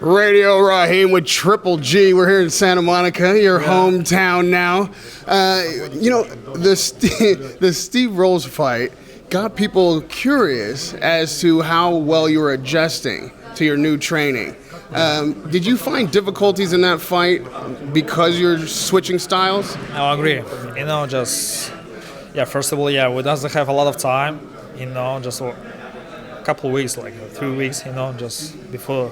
Radio Rahim with Triple G. We're here in Santa Monica, your hometown now. The Steve Rolls fight got people curious as to how well you were adjusting to your new training. Did you find difficulties in that fight because you're switching styles? I agree. First of all, we doesn't have a lot of time, just a couple of weeks, like 3 weeks, just before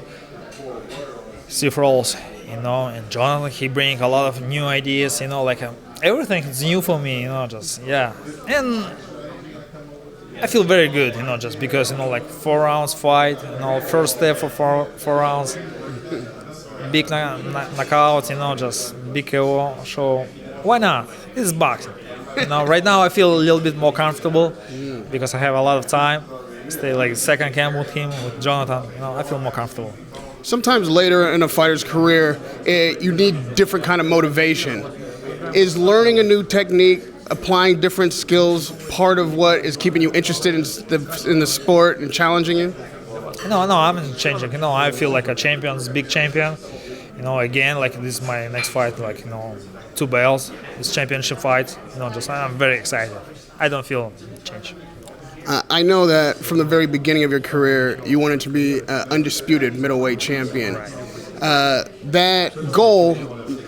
Steve Rolls, and Jonathan, he bring a lot of new ideas, everything is new for me, and I feel very good, just because, 4 rounds fight, first step for four rounds, big knockout, just big KO, so why not? It's boxing. Right now I feel a little bit more comfortable because I have a lot of time. Stay like second camp with him, with Jonathan, I feel more comfortable. Sometimes later in a fighter's career, you need different kind of motivation. Is learning a new technique, applying different skills, part of what is keeping you interested in the sport and challenging you? No, I'm changing. I feel like a champion, big champion. Again, like this is my next fight, 2 belts, this championship fight. I'm very excited. I don't feel change. I know that from the very beginning of your career, you wanted to be undisputed middleweight champion. That goal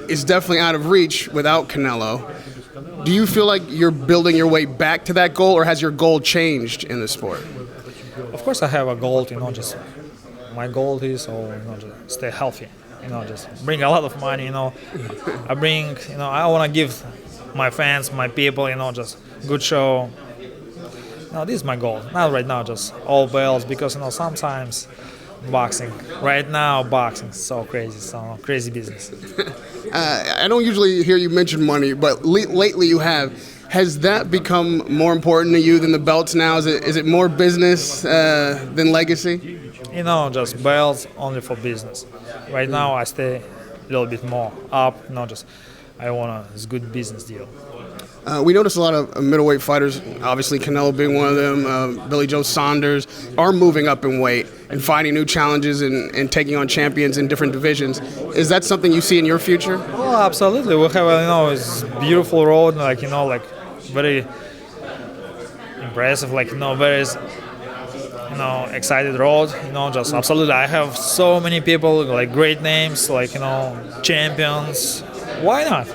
is definitely out of reach without Canelo. Do you feel like you're building your way back to that goal, or has your goal changed in the sport? Of course, I have a goal. Just my goal is just stay healthy. Just bring a lot of money. I want to give my fans, my people, just good show. This is my goal. Not right now, just all belts, because sometimes boxing. Right now, boxing is so crazy business. I don't usually hear you mention money, but lately you have. Has that become more important to you than the belts now? Is it more business than legacy? Just belts only for business. Right now, I stay a little bit more up. I want a good business deal. We notice a lot of middleweight fighters, obviously Canelo being one of them, Billy Joe Saunders, are moving up in weight and finding new challenges and taking on champions in different divisions. Is that something you see in your future? Oh, absolutely. We have, it's beautiful road, very impressive, very, excited road, just absolutely. I have so many people, great names, champions. Why not?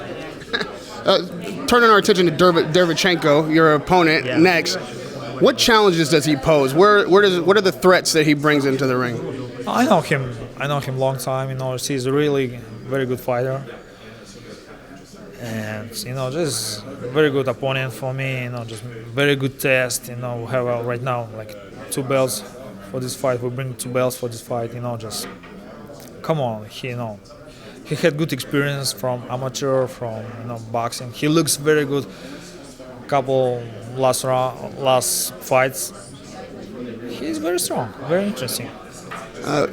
Turning our attention to Derevyanchenko, your opponent, next. What challenges does he pose? What are the threats that he brings into the ring? I know him long time. He's a really very good fighter, and just very good opponent for me. Just very good test. We have right now 2 belts for this fight. We bring 2 belts for this fight. Just come on, He had good experience from amateur, from boxing. He looks very good. Couple last fights. He's very strong, very interesting.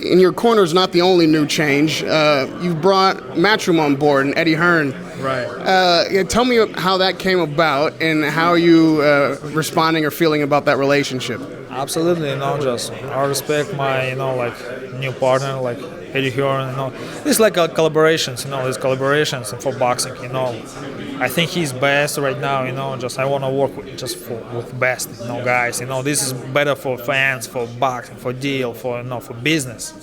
In your corner is not the only new change. You've brought Matchroom on board and Eddie Hearn. Right. Tell me how that came about and how you responding or feeling about that relationship. Absolutely, just I respect my new partner Eddie Hearn. It's like a collaborations. These collaborations for boxing. I think he's best right now. Just I want to work with best guys. This is better for fans, for boxing, for deal, for business.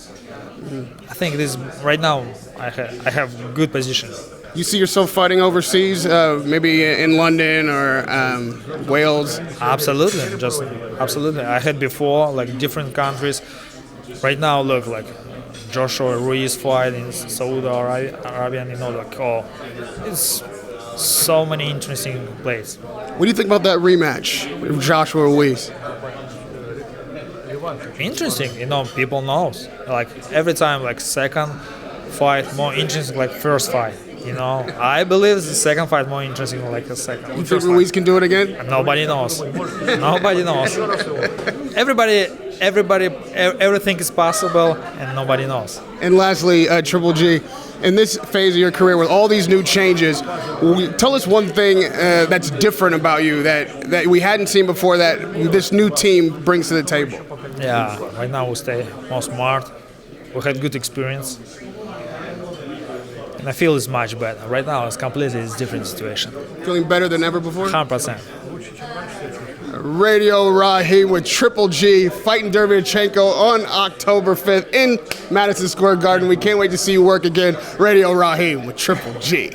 I think this right now I have good position. You see yourself fighting overseas, maybe in London or Wales? Absolutely, absolutely. I had before different countries. Right now, look Joshua Ruiz fight in Saudi Arabia. It's so many interesting plays. What do you think about that rematch with Joshua Ruiz? Interesting, people knows. Every time, second fight more interesting, first fight. I believe the second fight more interesting, the second. You think Ruiz can do it again? Nobody knows. Nobody knows. Everything is possible, and nobody knows. And lastly, Triple G, in this phase of your career with all these new changes, tell us one thing that's different about you that we hadn't seen before that this new team brings to the table. Yeah, right now we stay more smart, We had good experience. And I feel it's much better. Right now, it's completely different situation. Feeling better than ever before? 100%. Radio Rahim with Triple G fighting Derevyanchenko on October 5th in Madison Square Garden. We can't wait to see you work again. Radio Rahim with Triple G.